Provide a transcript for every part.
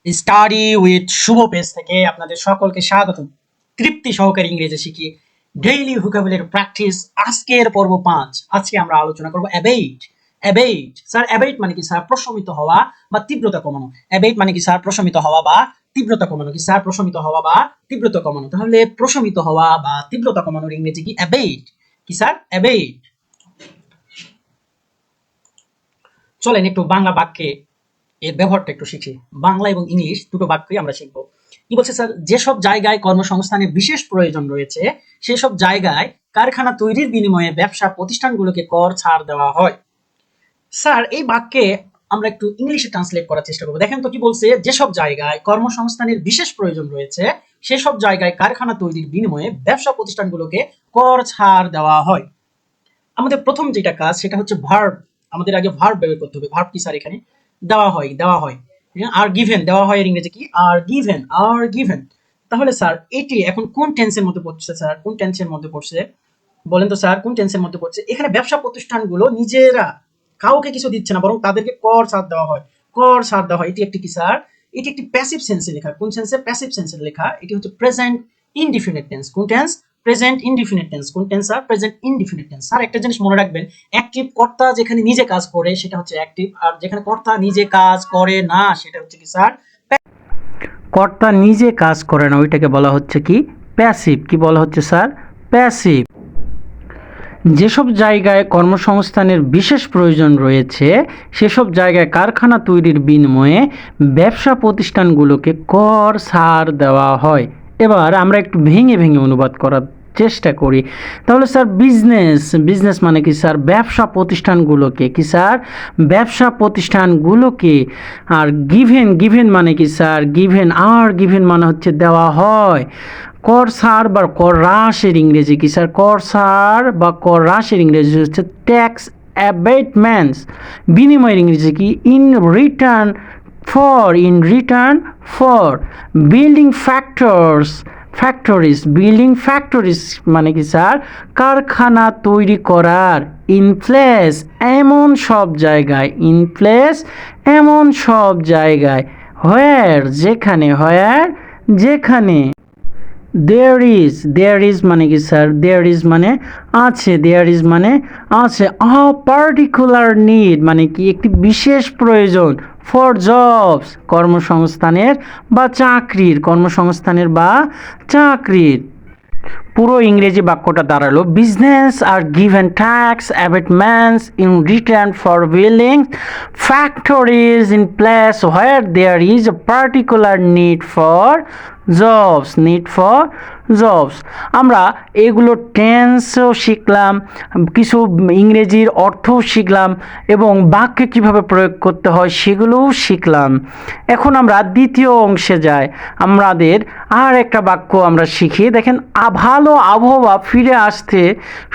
Study with Shubho page থেকে আপনাদের সকলকে স্বাগত। তৃপ্তি সহকারে ইংরেজি শিখি ডেইলি ভোকাবুলারি প্র্যাকটিস। আজকের পর্ব 5। আজকে আমরা আলোচনা করব অ্যাবেট। অ্যাবেট স্যার, অ্যাবেট মানে কি স্যার? প্রশমিত হওয়া বা তীব্রতা কমানো। অ্যাবেট মানে কি স্যার? প্রশমিত হওয়া বা তীব্রতা কমানো। কি স্যার? প্রশমিত হওয়া বা তীব্রতা কমানো। তাহলে প্রশমিত হওয়া বা তীব্রতা কমানোর ইংরেজি কি? অ্যাবেট। কি স্যার? অ্যাবেট। চলেন একটু বাংলা বাক্যে এর ব্যবহারটা একটু শিখি। বাংলা এবং ইংলিশ দুটো বাক্যই আমরা শিখবো। কি বলছে স্যার? যেসব জায়গায় কর্মসংস্থানের বিশেষ প্রয়োজন রয়েছে সেসব জায়গায় কারখানা তৈরির বিনিময়ে ব্যবসা প্রতিষ্ঠানগুলোকে কর ছাড় দেওয়া হয়। স্যার, এই বাক্যে আমরা একটু ইংলিশে ট্রান্সলেট করার চেষ্টা করবো। দেখেন তো কি বলছে? যেসব জায়গায় কর্মসংস্থানের বিশেষ প্রয়োজন রয়েছে সেসব জায়গায় কারখানা তৈরির বিনিময়ে ব্যবসা প্রতিষ্ঠানগুলোকে কর ছাড় দেওয়া হয়। আমাদের প্রথম যেটা কাজ সেটা হচ্ছে ভার্ব। আমাদের আগে ভার্ব ব্যবহার করতে হবে। ভার্ব কি স্যার? এখানে দেওয়া হয়, দেওয়া হয়। আর গিভেন, দেওয়া হয় এর ইংরেজি কি? Are given, are given. তাহলে স্যার এটি এখন কোন টেন্সের মধ্যে পড়ছে স্যার? কোন টেন্সের মধ্যে পড়ছে বলেন তো স্যার? কোন টেন্সের মধ্যে পড়ছে? এখানে ব্যবসা প্রতিষ্ঠানগুলো নিজেরা কাউকে কিছু দিচ্ছে না, বরং তাদেরকে কর ছাড় দেওয়া হয়। কর ছাড় দেওয়া হয়। এটি একটি কি স্যার? এটি একটি প্যাসিভ সেন্সে লেখা। কোন সেন্সে? প্যাসিভ সেন্সে লেখা। এটি হচ্ছে প্রেজেন্ট ইনডিফিনিট টেন্স। কোন টেন্স? Present indefinite tense. কোন tense sir? Present indefinite tense. Sir একটা জিনিস মনে রাখবেন, অ্যাক্টিভ কর্তা যেখানে নিজে কাজ করে সেটা হচ্ছে অ্যাক্টিভ, আর যেখানে কর্তা নিজে কাজ করে না সেটা হচ্ছে কি স্যার? কর্তা নিজে কাজ করে না, ওইটাকে বলা হচ্ছে কি? প্যাসিভ। কি বলা হচ্ছে স্যার? প্যাসিভ। যেসব জায়গায় কর্মসংস্থানের বিশেষ প্রয়োজন রয়েছে সেসব জায়গায় কারখানা তৈরির বিনিময়ে ব্যবসা প্রতিষ্ঠানগুলোকে কর ছাড় দেওয়া হয়। এবার আমরা একটু ভেঙে ভেঙে অনুবাদ করার চেষ্টা করি। তাহলে স্যার বিজনেস মানে কি স্যার? ব্যবসা প্রতিষ্ঠানগুলোকে। কি স্যার? ব্যবসা প্রতিষ্ঠানগুলোকে। আর গিভেন মানে কি স্যার? গিভেন মানে হচ্ছে দেওয়া হয়। কর ছাড় বা কর হ্রাসের ইংরেজি কি স্যার? কর ছাড় বা কর হ্রাসের ইংরেজি হচ্ছে ট্যাক্স অ্যাবেটমেন্টস। বিনিময়ের ইংরেজি কি? In return for building building factories মানে কি স্যার? কারখানা তৈরি করার। ইন প্লেস এমন সব জায়গায়। যেখানে দেয়ার ইজ মানে কি স্যার? দেয়ার ইজ মানে আছে। আ পার্টিকুলার নিড মানে কি? একটি বিশেষ প্রয়োজন। ফর জবস কর্মসংস্থানের বা চাকরির। পুরো ইংরেজি বাক্যটা দাঁড়ালো, business are given tax abatements in return for building factories in place where there is a particular need for jobs. আমরা এগুলো টেন্সও শিখলাম, কিছু ইংরেজির অর্থও শিখলাম এবং বাক্যে কিভাবে প্রয়োগ করতে হয় সেগুলোও শিখলাম। এখন আমরা দ্বিতীয় অংশে যাই। আমাদের আর একটা বাক্য আমরা শিখি। দেখেন, ভালো আবহাওয়া ফিরে আসতে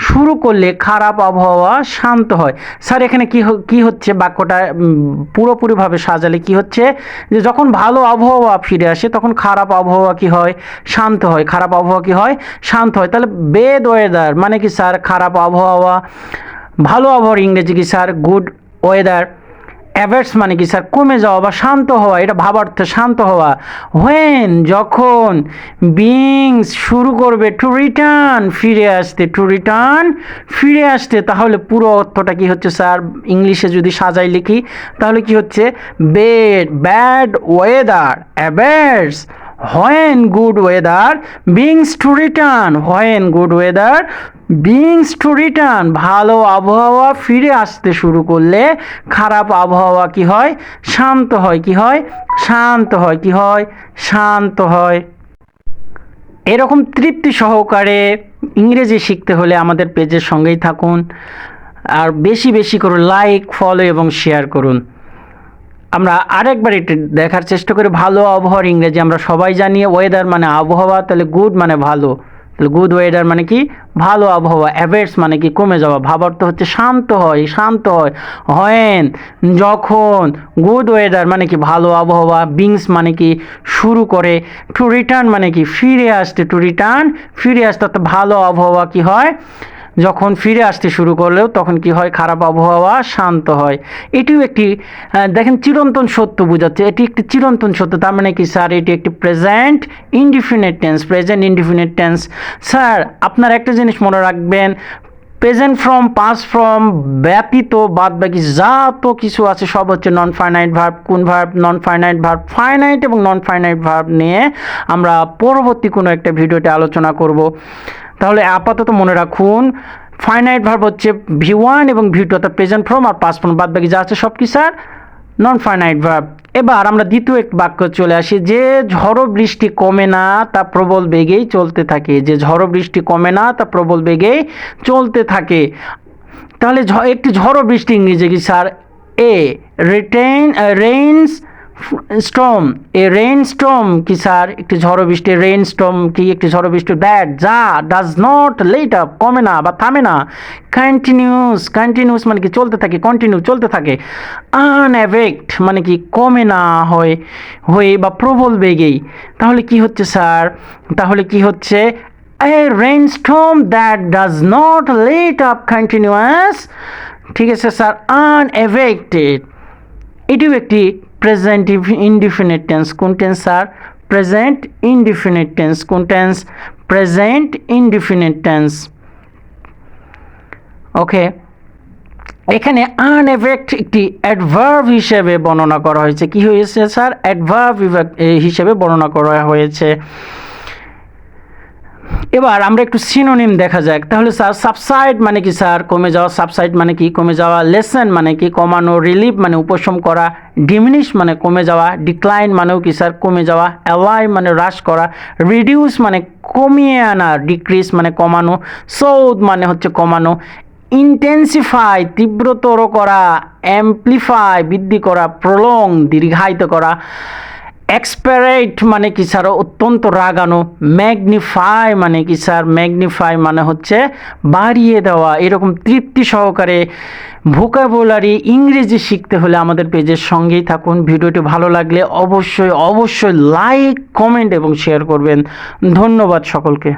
শুরু করলে খারাপ আবহাওয়া শান্ত হয়। স্যার এখানে কি হচ্ছে? বাক্যটা পুরোপুরিভাবে সাজালে কি হচ্ছে? যে যখন ভালো আবহাওয়া ফিরে আসে তখন খারাপ আবহাওয়া কি হয়? শান্ত হয়। খারাপ আবহাওয়া কি হয়? শান্ত হয়। তাহলে বেড ওয়েদার মানে কি স্যার? খারাপ আবহাওয়া। ভালো আবহাওয়ার ইংরেজি কি স্যার? Good weather. অ্যাভার্টস মানে কি স্যার? কমে যাওয়া বা শান্ত হওয়া। এটা ভাবার্থ, শান্ত হওয়া। যখন বিংস শুরু করবে টু রিটার্ন ফিরে আসতে তাহলে পুরো অর্থটা কি হচ্ছে স্যার? ইংলিশে যদি সাজাই লিখি তাহলে কি হচ্ছে? Bad weather averts when good weather begins to return ভালো আবহাওয়া ফিরে আসতে শুরু করলে খারাপ আবহাওয়া কি হয়? শান্ত হয়। এরকম তৃপ্তি সহকারে ইংরেজি শিখতে হলে আমাদের পেজের সঙ্গেই থাকুন, আর বেশি বেশি করে লাইক, ফলো এবং শেয়ার করুন। আমরা আরেকবার একটু দেখার চেষ্টা করি ভালো আবহাওয়ার ইংরেজি। আমরা সবাই জানি ওয়েদার মানে আবহাওয়া, তাহলে গুড মানে ভালো, তাহলে গুড ওয়েদার মানে কি? ভালো আবহাওয়া। অ্যাভার্টস মানে কি? কমে যাওয়া। ভাবার্থ হচ্ছে শান্ত হয়। যখন। গুড ওয়েদার মানে কি? ভালো আবহাওয়া। বিংস মানে কি? শুরু করে। টু রিটার্ন মানে কি? ফিরে আসতে অর্থাৎ ভালো আবহাওয়া কি হয়? যখন ফিরে আসতে শুরু করলেও তখন কি হয়, খারাপ আবহাওয়া শান্ত হয়। এটিও একটি দেখেন চিরন্তন সত্য বোঝাচ্ছে, এটি একটি চিরন্তন সত্য। তার মানে কি স্যার, এটি একটি present indefinite tense. Present indefinite tense sir, আপনার একটা জিনিস মনে রাখবেন, প্রেজেন্ট ফর্ম, পাস্ট ফর্ম ব্যতীত বাদ বাকি যা তো কিছু আছে সব হচ্ছে নন ফাইনাইট ভার্ব। কোন verb? Non finite verb. Finite এবং নন ফাইনাইট ভার্ব নিয়ে আমরা পরবর্তী কোনো একটা ভিডিওতে আলোচনা করব। তাহলে আপাতত মনে রাখুন, ফাইনাইট ভার্ব হচ্ছে V1 এবং V2 অর্থাৎ প্রেজেন্ট ফর্ম, আর পাস্ট ফর্ম বাদ বাকি যা আছে সব কি স্যার? Non finite verb. এবার আমরা দ্বিতীয় এক বাক্য চলে আসি, যে ঝড়ো বৃষ্টি কমে না তা প্রবল বেগেই চলতে থাকে। যে ঝড়ো বৃষ্টি কমে না তা প্রবল বেগেই চলতে থাকে। তাহলে একটি ঝড়ো বৃষ্টি ইংরেজি কি স্যার? এ রেইনস স্টর্ম। এ রেইন স্টর্ম কি স্যার? একটি ঝড়ো বৃষ্টি। রেইন স্টর্ম কি? একটি ঝড়ো বৃষ্টি। দ্যাট যা ডাজ নট লেট আপ কমে না বা থামে না। কন্টিনিউস মানে কি? চলতে থাকে, কন্টিনিউ চলতে থাকে। আনঅ্যাভেক্ট মানে কি? কমে না হয়ে বা প্রবল বেগেই। তাহলে কি হচ্ছে স্যার? তাহলে কি হচ্ছে? A rainstorm that does not let up continuous, ঠিক আছে স্যার, unabated। এটিও একটি প্রেজেন্ট ইনডিফিনিট টেন্স। কোন tense sir? Present indefinite tense. কোন tense? Present indefinite tense. Okay, এখানে আনএভেক্ট একটি অ্যাডভার্ব হিসেবে বর্ণনা করা হয়েছে। কি হয়েছে স্যার? অ্যাডভার্ব হিসেবে বর্ণনা করা হয়েছে। এবার আমরা একটু সিনোনিম দেখা যাক। তাহলে স্যার, সাবসাইড মানে কি স্যার? কমে যাওয়া। সাবসাইড মানে কি? কমে যাওয়া। লেসেন মানে কি? কমানো। রিলিভ মানে উপশম করা। ডিমিনিশ মানে কমে যাওয়া। ডিক্লাইন মানেও কি স্যার? কমে যাওয়া। অ্যালাই মানে হ্রাস করা। রিডিউস মানে কমিয়ে আনা। ডিক্রিজ মানে কমানো। সৌদ মানে হচ্ছে কমানো। ইন্টেন্সিফাই তীব্রতর করা। অ্যাম্প্লিফাই বৃদ্ধি করা। প্রলং দীর্ঘায়িত করা। এক্সপারেট মানে কি স্যার? অত্যন্ত রাগানো। ম্যাগনিফাই মানে কি স্যার? ম্যাগনিফাই মানে হচ্ছে বাড়িয়ে দেওয়া। এরকম তৃপ্তি সহকারে ভোকাবুলারি ইংরেজি শিখতে হলে আমাদের পেজের সঙ্গেই থাকুন। ভিডিওটি ভালো লাগলে অবশ্যই লাইক, কমেন্ট এবং শেয়ার করবেন। ধন্যবাদ সকলকে।